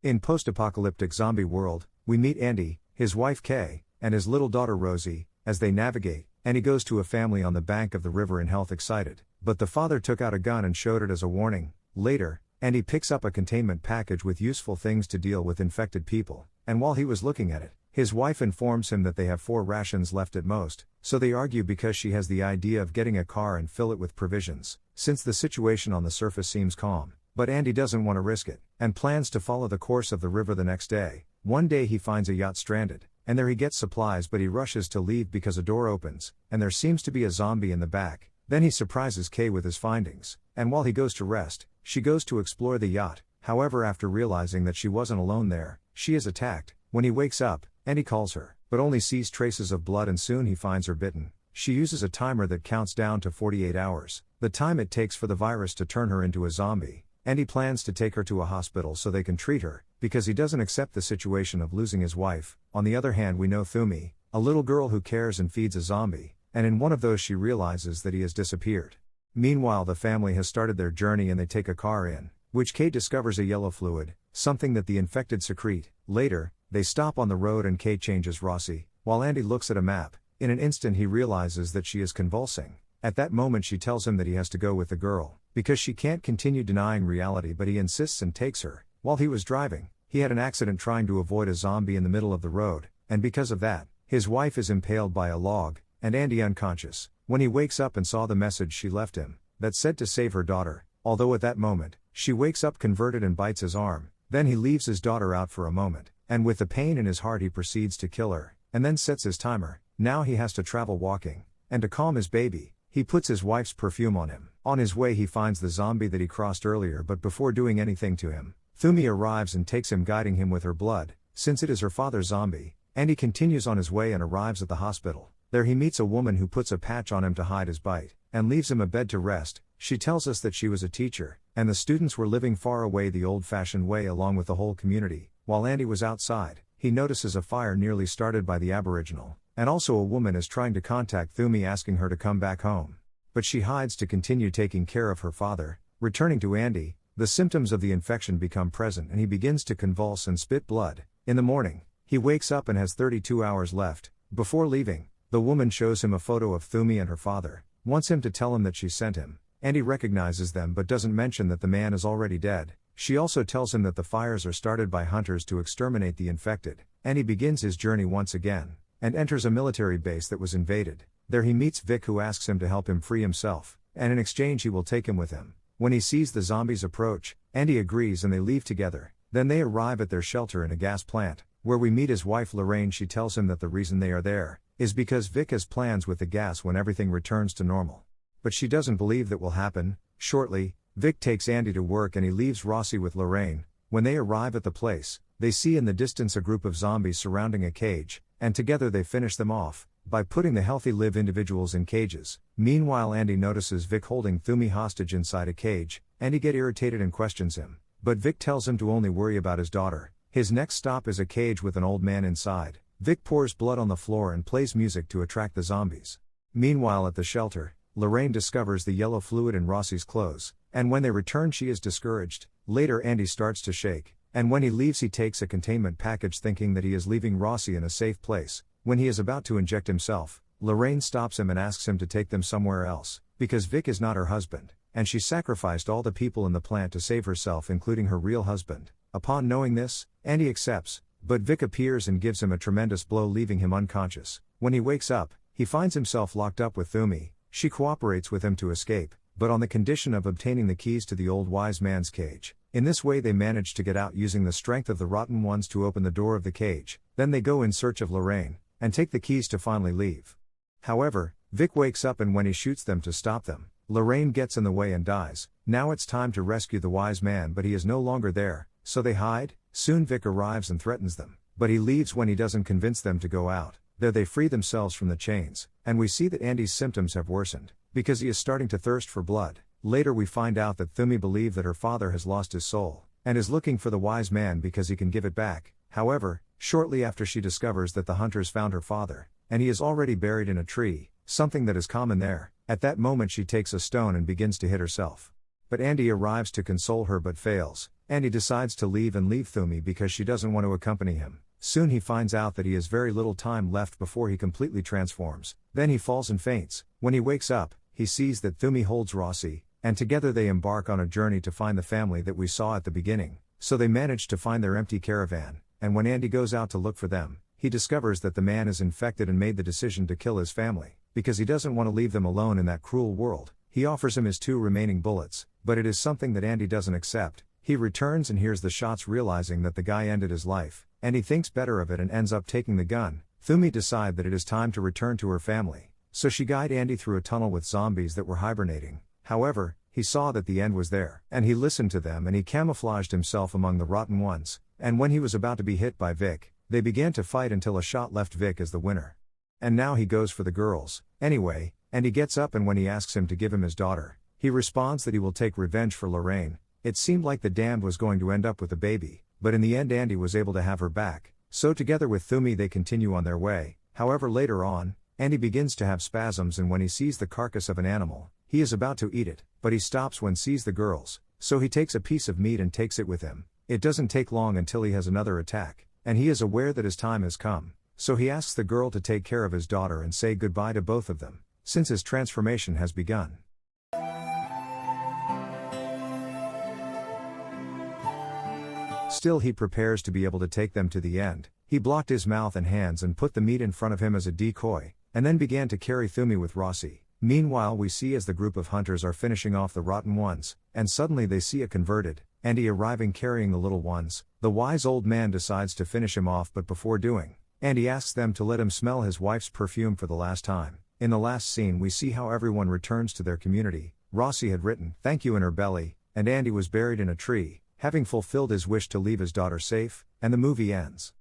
In post-apocalyptic zombie world, we meet Andy, his wife Kay, and his little daughter Rosie, as they navigate, and he goes to a family on the bank of the river in health excited, but the father took out a gun and showed it as a warning. Later, Andy picks up a containment package with useful things to deal with infected people, and while he was looking at it, his wife informs him that they have 4 rations left at most, so they argue because she has the idea of getting a car and fill it with provisions, since the situation on the surface seems calm. But Andy doesn't want to risk it, and plans to follow the course of the river the next day. One day he finds a yacht stranded, and there he gets supplies, but he rushes to leave because a door opens, and there seems to be a zombie in the back. Then he surprises Kay with his findings, and while he goes to rest, she goes to explore the yacht. However, after realizing that she wasn't alone there, she is attacked. When he wakes up, Andy calls her, but only sees traces of blood, and soon he finds her bitten. She uses a timer that counts down to 48 hours, the time it takes for the virus to turn her into a zombie. Andy plans to take her to a hospital so they can treat her, because he doesn't accept the situation of losing his wife. On the other hand, we know Thumi, a little girl who cares and feeds a zombie, and in one of those she realizes that he has disappeared. Meanwhile, the family has started their journey and they take a car in, which Kay discovers a yellow fluid, something that the infected secrete. Later, they stop on the road and Kay changes Rossi, while Andy looks at a map. In an instant he realizes that she is convulsing. At that moment she tells him that he has to go with the girl, because she can't continue denying reality, but he insists and takes her. While he was driving, he had an accident trying to avoid a zombie in the middle of the road, and because of that, his wife is impaled by a log, and Andy unconscious. When he wakes up and saw the message she left him, that said to save her daughter, although at that moment, she wakes up converted and bites his arm. Then he leaves his daughter out for a moment, and with the pain in his heart he proceeds to kill her, and then sets his timer. Now he has to travel walking, and to calm his baby, he puts his wife's perfume on him. On his way he finds the zombie that he crossed earlier, but before doing anything to him, Thumi arrives and takes him, guiding him with her blood, since it is her father's zombie, and he continues on his way and arrives at the hospital. There he meets a woman who puts a patch on him to hide his bite, and leaves him a bed to rest. She tells us that she was a teacher, and the students were living far away the old-fashioned way along with the whole community. While Andy was outside, he notices a fire nearly started by the Aboriginal, and also a woman is trying to contact Thumi asking her to come back home. But she hides to continue taking care of her father. Returning to Andy, the symptoms of the infection become present and he begins to convulse and spit blood. In the morning, he wakes up and has 32 hours left. Before leaving, the woman shows him a photo of Thumi and her father, wants him to tell him that she sent him. Andy recognizes them but doesn't mention that the man is already dead. She also tells him that the fires are started by hunters to exterminate the infected, and he begins his journey once again, and enters a military base that was invaded. There he meets Vic, who asks him to help him free himself, and in exchange he will take him with him. When he sees the zombies approach, Andy agrees and they leave together. Then they arrive at their shelter in a gas plant, where we meet his wife Lorraine. She tells him that the reason they are there is because Vic has plans with the gas when everything returns to normal. But she doesn't believe that will happen. Shortly, Vic takes Andy to work and he leaves Rossi with Lorraine. When they arrive at the place, they see in the distance a group of zombies surrounding a cage, and together they finish them off by putting the healthy live individuals in cages. Meanwhile, Andy notices Vic holding Thumi hostage inside a cage, and he gets irritated and questions him. But Vic tells him to only worry about his daughter. His next stop is a cage with an old man inside. Vic pours blood on the floor and plays music to attract the zombies. Meanwhile, at the shelter, Lorraine discovers the yellow fluid in Rossi's clothes, and when they return she is discouraged. Later Andy starts to shake, and when he leaves he takes a containment package thinking that he is leaving Rossi in a safe place. When he is about to inject himself, Lorraine stops him and asks him to take them somewhere else, because Vic is not her husband, and she sacrificed all the people in the plant to save herself, including her real husband. Upon knowing this, Andy accepts, but Vic appears and gives him a tremendous blow, leaving him unconscious. When he wakes up, he finds himself locked up with Thumi. She cooperates with him to escape, but on the condition of obtaining the keys to the old wise man's cage. In this way they manage to get out using the strength of the rotten ones to open the door of the cage. Then they go in search of Lorraine, and take the keys to finally leave. However, Vic wakes up and when he shoots them to stop them, Lorraine gets in the way and dies. Now it's time to rescue the wise man, but he is no longer there, so they hide. Soon Vic arrives and threatens them, but he leaves when he doesn't convince them to go out. There they free themselves from the chains, and we see that Andy's symptoms have worsened, because he is starting to thirst for blood. Later we find out that Thumi believed that her father has lost his soul, and is looking for the wise man because he can give it back. However, shortly after she discovers that the hunters found her father, and he is already buried in a tree, something that is common there. At that moment she takes a stone and begins to hit herself. But Andy arrives to console her but fails. Andy decides to leave Thumi because she doesn't want to accompany him. Soon he finds out that he has very little time left before he completely transforms. Then he falls and faints. When he wakes up, he sees that Thumi holds Rossi, and together they embark on a journey to find the family that we saw at the beginning. So they manage to find their empty caravan, and when Andy goes out to look for them, he discovers that the man is infected and made the decision to kill his family, because he doesn't want to leave them alone in that cruel world. He offers him his 2 remaining bullets, but it is something that Andy doesn't accept. He returns and hears the shots, realizing that the guy ended his life, and he thinks better of it and ends up taking the gun. Thumi decides that it is time to return to her family, so she guides Andy through a tunnel with zombies that were hibernating. However, he saw that the end was there, and he listened to them and he camouflaged himself among the rotten ones, and when he was about to be hit by Vic, they began to fight until a shot left Vic as the winner. And now he goes for the girls, anyway, and he gets up, and when he asks him to give him his daughter, he responds that he will take revenge for Lorraine. It seemed like the damned was going to end up with the baby, but in the end Andy was able to have her back, so together with Thumi they continue on their way. However, later on, Andy begins to have spasms, and when he sees the carcass of an animal, he is about to eat it, but he stops when sees the girls, so he takes a piece of meat and takes it with him. It doesn't take long until he has another attack, and he is aware that his time has come, so he asks the girl to take care of his daughter and say goodbye to both of them, since his transformation has begun. Still, he prepares to be able to take them to the end. He blocked his mouth and hands and put the meat in front of him as a decoy, and then began to carry Thumi with Rossi. Meanwhile, we see as the group of hunters are finishing off the rotten ones, and suddenly they see a converted Andy arriving carrying the little ones. The wise old man decides to finish him off, but before doing, Andy asks them to let him smell his wife's perfume for the last time. In the last scene we see how everyone returns to their community. Rossi had written "thank you" in her belly, and Andy was buried in a tree, having fulfilled his wish to leave his daughter safe, and the movie ends.